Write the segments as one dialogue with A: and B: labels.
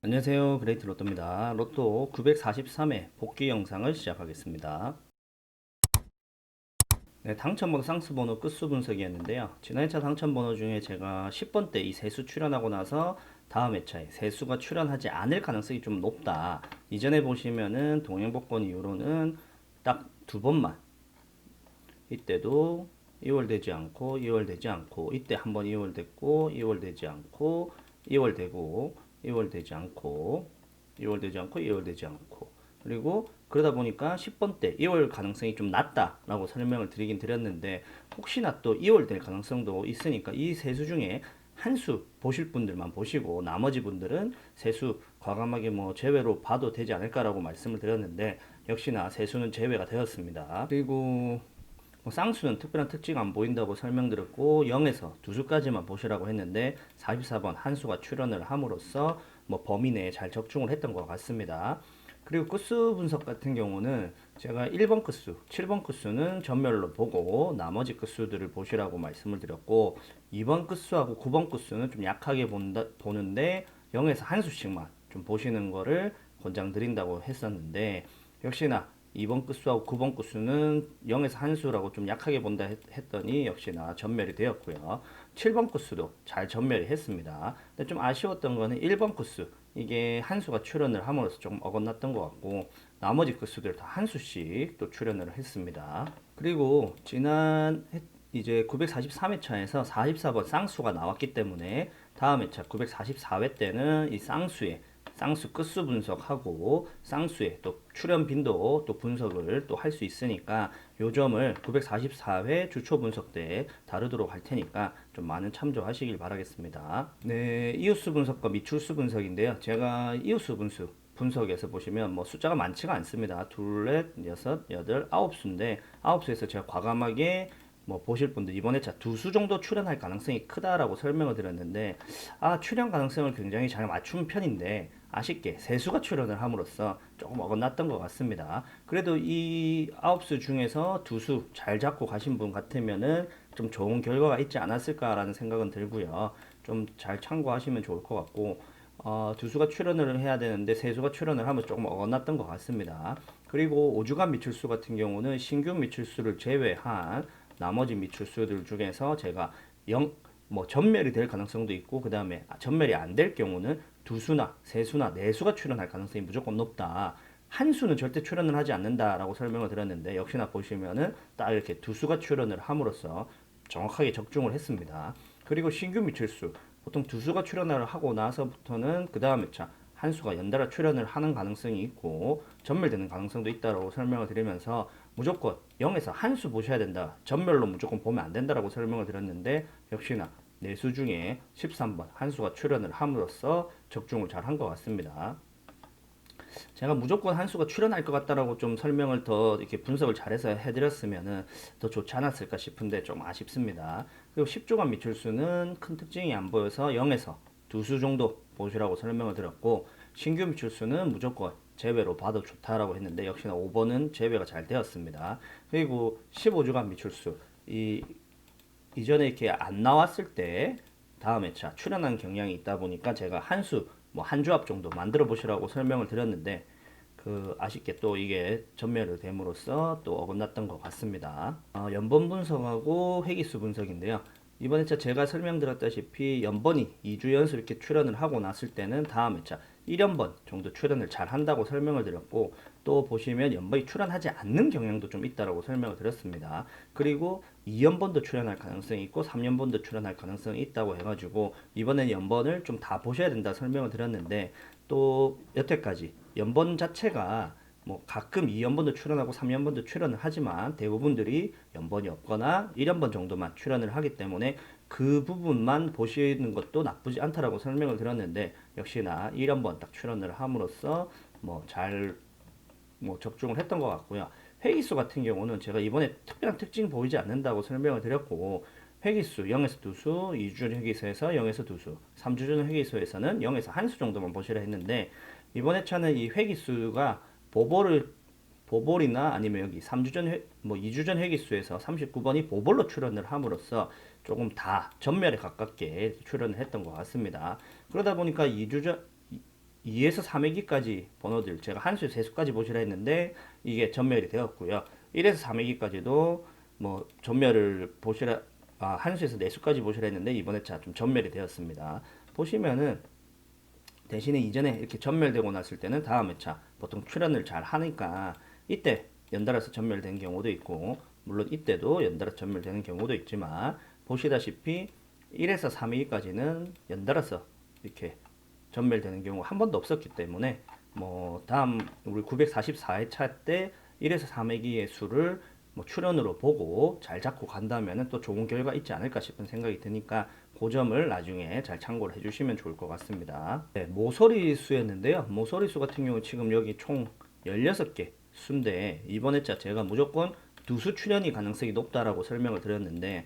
A: 안녕하세요. 그레이트 로또입니다. 로또 943회 복귀 영상을 시작하겠습니다. 네, 당첨번호, 쌍수번호, 끝수 분석이었는데요. 지난 회차 당첨번호 중에 제가 10번 때 이 세수 출연하고 나서 다음 회차에 세수가 출연하지 않을 가능성이 좀 높다. 이전에 보시면은 동행복권 이후로는 딱 두 번만 이때도 2월 되지 않고 2월 되지 않고 이때 한번 2월 됐고 2월 되지 않고 2월 되고 2월 되지 않고 2월 되지 않고 2월 되지 않고 그리고 그러다 보니까 10번 때 2월 가능성이 좀 낮다라고 설명을 드리긴 드렸는데 혹시나 또 2월 될 가능성도 있으니까 이 세수 중에 한 수 보실 분들만 보시고 나머지 분들은 세수 과감하게 뭐 제외로 봐도 되지 않을까라고 말씀을 드렸는데 역시나 세수는 제외가 되었습니다. 그리고 뭐 쌍수는 특별한 특징 안 보인다고 설명드렸고 0에서 두 수까지만 보시라고 했는데 44번 한 수가 출연을 함으로써 뭐 범위 내에 잘 적중을 했던 것 같습니다. 그리고 끝수 분석 같은 경우는 제가 1번 끝수, 7번 끝수는 전멸로 보고 나머지 끝수들을 보시라고 말씀을 드렸고 2번 끝수하고 9번 끝수는 좀 약하게 보는데 0에서 한 수씩만 좀 보시는 거를 권장드린다고 했었는데 역시나 2번 끝수하고 9번 끝수는 0에서 한 수라고 좀 약하게 본다 했더니 역시나 전멸이 되었고요. 7번 끝수도 잘 전멸이 했습니다. 근데 좀 아쉬웠던 거는 1번 끝수 이게 한 수가 출연을 함으로써 좀 어긋났던 것 같고 나머지 끝수들 다 한 수씩 또 출연을 했습니다. 그리고 지난 이제 943회차에서 44번 쌍수가 나왔기 때문에 다음 회차 944회 때는 이 쌍수의 쌍수 끝수 분석하고 쌍수의 또 출현 빈도 또 분석을 또 할 수 있으니까 요 점을 944회 주초 분석 때 다루도록 할 테니까 좀 많은 참조하시길 바라겠습니다. 네, 이웃수 분석과 미출수 분석인데요. 제가 이웃수 분석에서 보시면 뭐 숫자가 많지가 않습니다. 둘, 넷, 여섯, 여덟, 아홉 수인데 아홉 수에서 제가 과감하게 뭐 보실 분들 이번 회차 두 수 정도 출연할 가능성이 크다라고 설명을 드렸는데 출연 가능성을 굉장히 잘 맞춘 편인데 아쉽게 세 수가 출연을 함으로써 조금 어긋났던 것 같습니다. 그래도 이 아홉 수 중에서 두 수 잘 잡고 가신 분 같으면은 좀 좋은 결과가 있지 않았을까라는 생각은 들고요. 좀 잘 참고하시면 좋을 것 같고 두 수가 출연을 해야 되는데 세 수가 출연을 하면 조금 어긋났던 것 같습니다. 그리고 5주간 미출수 같은 경우는 신규 미출수를 제외한 나머지 미출수들 중에서 제가 뭐 전멸이 될 가능성도 있고 그 다음에 전멸이 안 될 경우는 두 수나 세 수나 네 수가 출연할 가능성이 무조건 높다. 한 수는 절대 출연을 하지 않는다라고 설명을 드렸는데 역시나 보시면은 딱 이렇게 두 수가 출연을 함으로써 정확하게 적중을 했습니다. 그리고 신규 미출수 보통 두 수가 출연을 하고 나서부터는 그 다음 회차 한 수가 연달아 출연을 하는 가능성이 있고 전멸되는 가능성도 있다고 설명을 드리면서 무조건 0에서 한 수 보셔야 된다. 전멸로 무조건 보면 안 된다라고 설명을 드렸는데 역시나 네 수 중에 13번 한 수가 출연을 함으로써 적중을 잘 한 것 같습니다. 제가 무조건 한 수가 출연할 것 같다라고 좀 설명을 더 이렇게 분석을 잘해서 해드렸으면은 더 좋지 않았을까 싶은데 좀 아쉽습니다. 그리고 10주간 미출수는 큰 특징이 안 보여서 0에서 두 수 정도 보시라고 설명을 드렸고 신규 미출수는 무조건 제외로 봐도 좋다라고 했는데 역시나 5번은 제외가 잘 되었습니다. 그리고 15주간 미출수 이전에 이렇게 안 나왔을 때 다음 회차 출연한 경향이 있다 보니까 제가 한 수, 뭐 한 조합 정도 만들어 보시라고 설명을 드렸는데 그 아쉽게 또 이게 전멸을 됨으로써 또 어긋났던 것 같습니다. 연번 분석하고 회기수 분석인데요. 이번 회차 제가 설명드렸다시피 연번이 2주 연속 이렇게 출연을 하고 났을 때는 다음 회차 1연번 정도 출연을 잘 한다고 설명을 드렸고 또 보시면 연번이 출연하지 않는 경향도 좀 있다고 설명을 드렸습니다. 그리고 2연번도 출연할 가능성이 있고 3연번도 출연할 가능성이 있다고 해가지고 이번엔 연번을 좀 다 보셔야 된다 설명을 드렸는데 또 여태까지 연번 자체가 뭐 가끔 2연번도 출연하고 3연번도 출연을 하지만 대부분들이 연번이 없거나 1연번 정도만 출연을 하기 때문에 그 부분만 보시는 것도 나쁘지 않다라고 설명을 드렸는데 역시나 1연번 딱 출연을 함으로써 뭐 적중을 했던 것 같고요. 회기수 같은 경우는 제가 이번에 특별한 특징 보이지 않는다고 설명을 드렸고 회기수 0에서 2수, 2주전 회기수에서 0에서 2수, 3주전 회기수에서는 0에서 1수 정도만 보시라 했는데 이번 회차는 이 회기수가 보볼이나 아니면 여기 2주전 회기수에서 39번이 보볼로 출연을 함으로써 조금 다 전멸에 가깝게 출연을 했던 것 같습니다. 그러다 보니까 2에서 3회기까지 번호들 제가 한수의 세수까지 보시라 했는데 이게 전멸이 되었고요. 1에서 3회기까지도 뭐 전멸을 보시라 한수에서 내수까지 보시라 했는데 이번에 좀 전멸이 되었습니다. 보시면은 대신에 이전에 이렇게 전멸되고 났을 때는 다음 회차 보통 출연을 잘 하니까 이때 연달아서 전멸된 경우도 있고 물론 이때도 연달아서 전멸되는 경우도 있지만 보시다시피 1에서 3회기까지는 연달아서 이렇게 전멸되는 경우 한 번도 없었기 때문에 뭐 다음 우리 944회차 때 1에서 3회기의 수를 뭐 출연으로 보고 잘 잡고 간다면은 또 좋은 결과 있지 않을까 싶은 생각이 드니까 그 점을 나중에 잘 참고를 해주시면 좋을 것 같습니다. 네, 모서리 수였는데요. 모서리 수 같은 경우 지금 여기 총 16개 수인데 이번 회차 제가 무조건 두수 출연이 가능성이 높다라고 설명을 드렸는데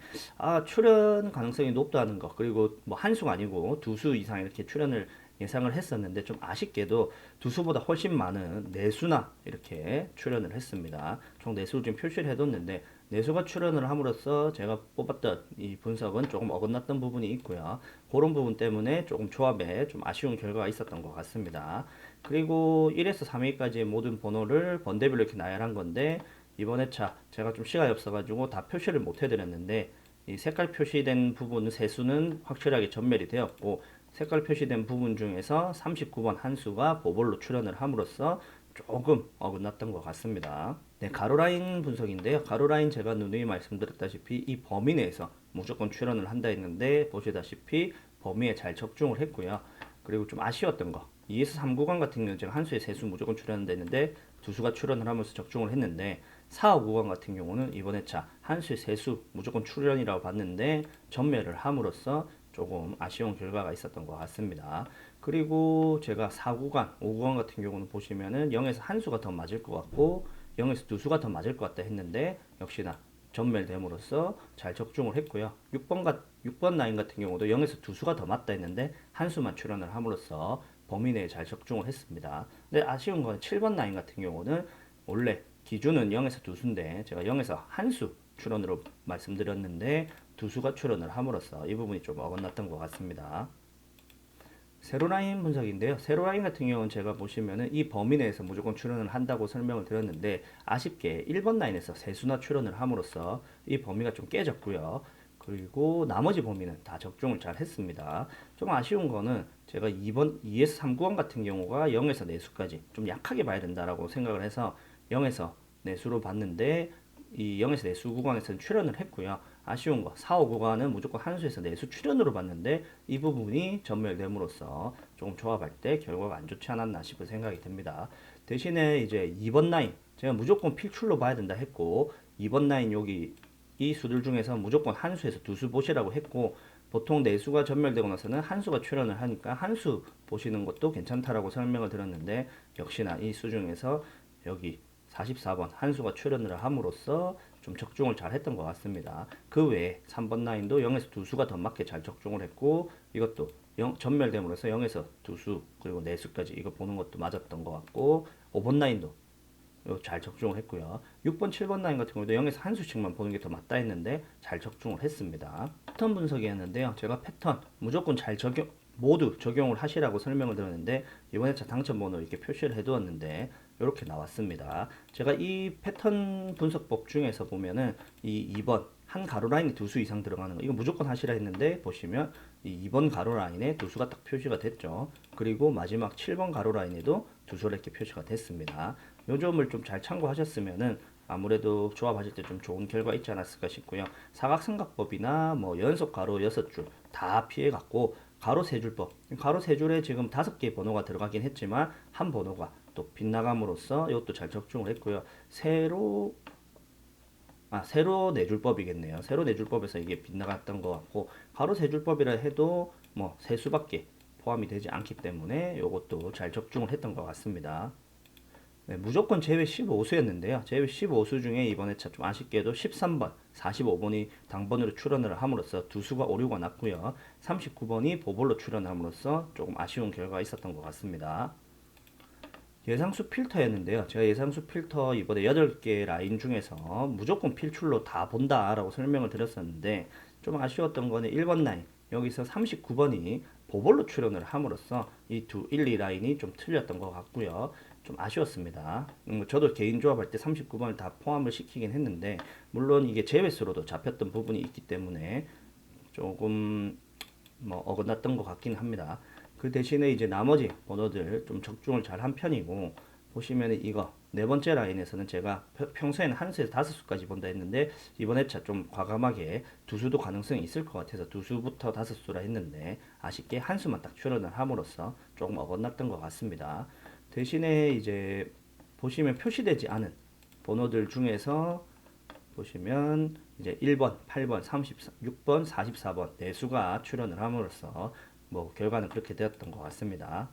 A: 출연 가능성이 높다는 거 그리고 뭐 한 수가 아니고 두 수 이상 이렇게 출연을 예상을 했었는데 좀 아쉽게도 두 수보다 훨씬 많은 네 수나 이렇게 출연을 했습니다. 총 네 수를 좀 표시를 해뒀는데 네 수가 출연을 함으로써 제가 뽑았던 이 분석은 조금 어긋났던 부분이 있고요. 그런 부분 때문에 조금 조합에 좀 아쉬운 결과가 있었던 것 같습니다. 그리고 1에서 3회까지의 모든 번호를 번대별로 이렇게 나열한 건데 이번 회차 제가 좀 시간이 없어가지고 다 표시를 못 해드렸는데 이 색깔 표시된 부분 세수는 확실하게 전멸이 되었고 색깔 표시된 부분 중에서 39번 한 수가 보볼로 출연을 함으로써 조금 어긋났던 것 같습니다. 네, 가로라인 분석인데요. 가로라인 제가 누누이 말씀드렸다시피 이 범위 내에서 무조건 출연을 한다 했는데 보시다시피 범위에 잘 적중을 했고요. 그리고 좀 아쉬웠던 거 2에서 3 구간 같은 경우는 제가 한 수에 세 수 무조건 출연한다 했는데 두 수가 출연을 하면서 적중을 했는데 4, 5 구간 같은 경우는 이번 회차 한 수에 세 수 무조건 출연이라고 봤는데 전멸을 함으로써 조금 아쉬운 결과가 있었던 것 같습니다. 그리고 제가 4구간, 5구간 같은 경우는 보시면은 0에서 한 수가 더 맞을 것 같고 0에서 두 수가 더 맞을 것 같다 했는데 역시나 전멸됨으로써 잘 적중을 했고요. 6번 라인 같은 경우도 0에서 두 수가 더 맞다 했는데 한 수만 출연을 함으로써 범위 내에 잘 적중을 했습니다. 근데 아쉬운 건 7번 라인 같은 경우는 원래 기준은 0에서 두 수인데 제가 0에서 한 수 출연으로 말씀드렸는데 두 수가 출연을 함으로써 이 부분이 좀 어긋났던 것 같습니다. 세로라인 분석인데요. 세로라인 같은 경우는 제가 보시면은 이 범위 내에서 무조건 출연을 한다고 설명을 드렸는데 아쉽게 1번 라인에서 세수나 출연을 함으로써 이 범위가 좀 깨졌고요. 그리고 나머지 범위는 다 적중을 잘 했습니다. 좀 아쉬운 거는 제가 2에서 3구간 같은 경우가 0에서 4수까지 좀 약하게 봐야 된다라고 생각을 해서 0에서 4수로 봤는데 이 0에서 4수 구간에서는 출연을 했고요. 아쉬운 거 4, 5 구간은 무조건 한 수에서 내수 출연으로 봤는데 이 부분이 전멸됨으로써 조금 조합할 때 결과가 안 좋지 않았나 싶은 생각이 듭니다. 대신에 이제 2번 라인 제가 무조건 필출로 봐야 된다 했고 2번 라인 여기 이 수들 중에서 무조건 한 수에서 두 수 보시라고 했고 보통 네 수가 전멸되고 나서는 한 수가 출연을 하니까 한 수 보시는 것도 괜찮다라고 설명을 드렸는데 역시나 이 수 중에서 여기 44번 한 수가 출연을 함으로써 좀 적중을 잘 했던 것 같습니다. 그 외에 3번 라인도 0에서 두 수가 더 맞게 잘 적중을 했고 이것도 전멸됨으로써 0에서 두 수 그리고 네 수까지 이거 보는 것도 맞았던 것 같고 5번 라인도 잘 적중을 했고요. 6번, 7번 라인 같은 경우도 0에서 한 수씩만 보는 게 더 맞다 했는데 잘 적중을 했습니다. 패턴 분석이었는데요. 제가 패턴 무조건 모두 적용을 하시라고 설명을 드렸는데 이번 회차 당첨 번호 이렇게 표시를 해두었는데 이렇게 나왔습니다. 제가 이 패턴 분석법 중에서 보면은 이 2번 한 가로 라인에 두 수 이상 들어가는 거 이거 무조건 하시라 했는데 보시면 이 2번 가로 라인에 두 수가 딱 표시가 됐죠. 그리고 마지막 7번 가로 라인에도 두 수가 이렇게 표시가 됐습니다. 요 점을 좀 잘 참고하셨으면은 아무래도 조합하실 때 좀 좋은 결과 있지 않았을까 싶고요. 사각삼각법이나 뭐 연속 가로 6줄 다 피해갔고 가로 세 줄법 가로 세 줄에 지금 5개의 번호가 들어가긴 했지만 한 번호가 또 빗나감으로써 이것도 잘 적중을 했고요. 세로 내줄법이겠네요. 세로 내줄법에서 이게 빗나갔던 것 같고 가로 세줄법이라 해도 뭐 세수밖에 포함이 되지 않기 때문에 이것도 잘 적중을 했던 것 같습니다. 네, 무조건 제외 15수였는데요. 제외 15수 중에 이번 회차 좀 아쉽게도 13번, 45번이 당번으로 출연을 함으로써 두 수가 오류가 났고요. 39번이 보볼로 출연함으로써 조금 아쉬운 결과가 있었던 것 같습니다. 예상수 필터였는데요. 제가 예상수 필터 이번에 8개 라인 중에서 무조건 필출로 다 본다라고 설명을 드렸었는데 좀 아쉬웠던 거는 1번 라인 여기서 39번이 보볼로 출연을 함으로써 이 1, 2 라인이 좀 틀렸던 것 같고요. 좀 아쉬웠습니다. 저도 개인 조합할 때 39번을 다 포함을 시키긴 했는데 물론 이게 제외수로도 잡혔던 부분이 있기 때문에 조금 뭐 어긋났던 것 같긴 합니다. 그 대신에 이제 나머지 번호들 좀 적중을 잘 한 편이고 보시면 이거 네 번째 라인에서는 제가 평소에는 한 수에서 다섯 수까지 본다 했는데 이번 회차 좀 과감하게 두 수도 가능성이 있을 것 같아서 두 수부터 다섯 수라 했는데 아쉽게 한 수만 딱 출연을 함으로써 조금 어긋났던 것 같습니다. 대신에 이제 보시면 표시되지 않은 번호들 중에서 보시면 이제 1번, 8번, 36번, 44번 네 수가 출연을 함으로써 뭐 결과는 그렇게 되었던 것 같습니다.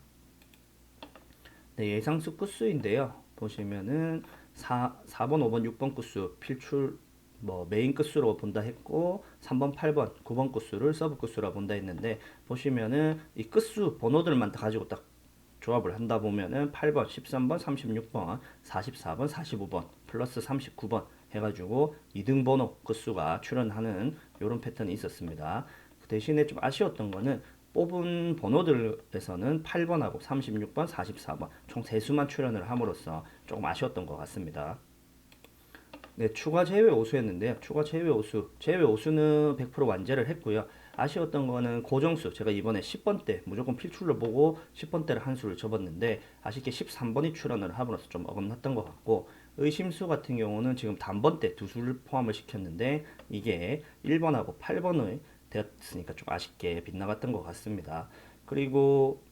A: 네, 예상수 끝수인데요. 보시면은 4번, 5번, 6번 끝수 필출 뭐 메인 끝수로 본다 했고 3번, 8번, 9번 끝수를 서브 끝수라 본다 했는데 보시면은 이 끝수 번호들만 가지고 딱 조합을 한다 보면은 8번, 13번, 36번, 44번, 45번, 플러스 39번 해가지고 2등 번호 끝수가 출연하는 이런 패턴이 있었습니다. 그 대신에 좀 아쉬웠던 거는 뽑은 번호들에서는 8번하고 36번, 44번 총 3수만 출연을 함으로써 조금 아쉬웠던 것 같습니다. 네, 추가 제외 오수였는데요. 추가 제외 오수. 제외 오수는 100% 완제를 했고요. 아쉬웠던 거는 고정수. 제가 이번에 10번 때 무조건 필출로 보고 10번 때를 한 수를 접었는데 아쉽게 13번이 출연을 함으로써 좀 어긋났던 것 같고 의심수 같은 경우는 지금 단번 때 두 수를 포함을 시켰는데 이게 1번하고 8번을 되었으니까 좀 아쉽게 빗나갔던 것 같습니다. 그리고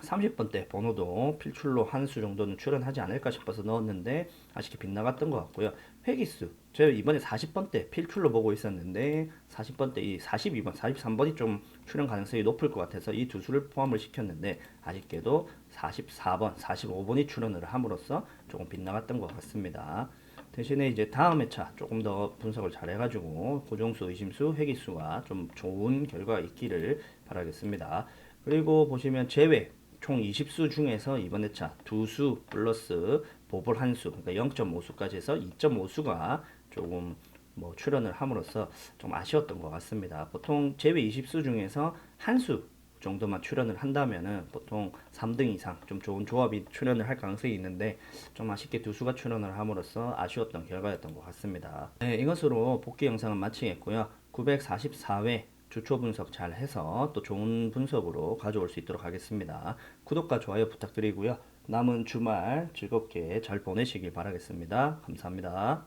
A: 30번 대 번호도 필출로 한 수 정도는 출연하지 않을까 싶어서 넣었는데 아쉽게 빗나갔던 것 같고요. 회기수 제가 이번에 40번 대 필출로 보고 있었는데 40번 대 이 42번, 43번이 좀 출연 가능성이 높을 것 같아서 이 두 수를 포함을 시켰는데 아쉽게도 44번, 45번이 출연을 함으로써 조금 빗나갔던 것 같습니다. 대신에 이제 다음 회차 조금 더 분석을 잘 해가지고 고정수, 의심수, 회기수가 좀 좋은 결과가 있기를 바라겠습니다. 그리고 보시면 제외 총 20수 중에서 이번 회차 두 수 플러스 보볼 한 수, 그러니까 0.5수까지 해서 2.5수가 조금 뭐 출연을 함으로써 좀 아쉬웠던 것 같습니다. 보통 제외 20수 중에서 한 수 정도만 출연을 한다면은 보통 3등 이상 좀 좋은 조합이 출연을 할 가능성이 있는데 좀 아쉽게 두 수가 출연을 함으로써 아쉬웠던 결과였던 것 같습니다. 네, 이것으로 복귀 영상은 마치겠고요. 944회 주초 분석 잘 해서 또 좋은 분석으로 가져올 수 있도록 하겠습니다. 구독과 좋아요 부탁드리고요. 남은 주말 즐겁게 잘 보내시길 바라겠습니다. 감사합니다.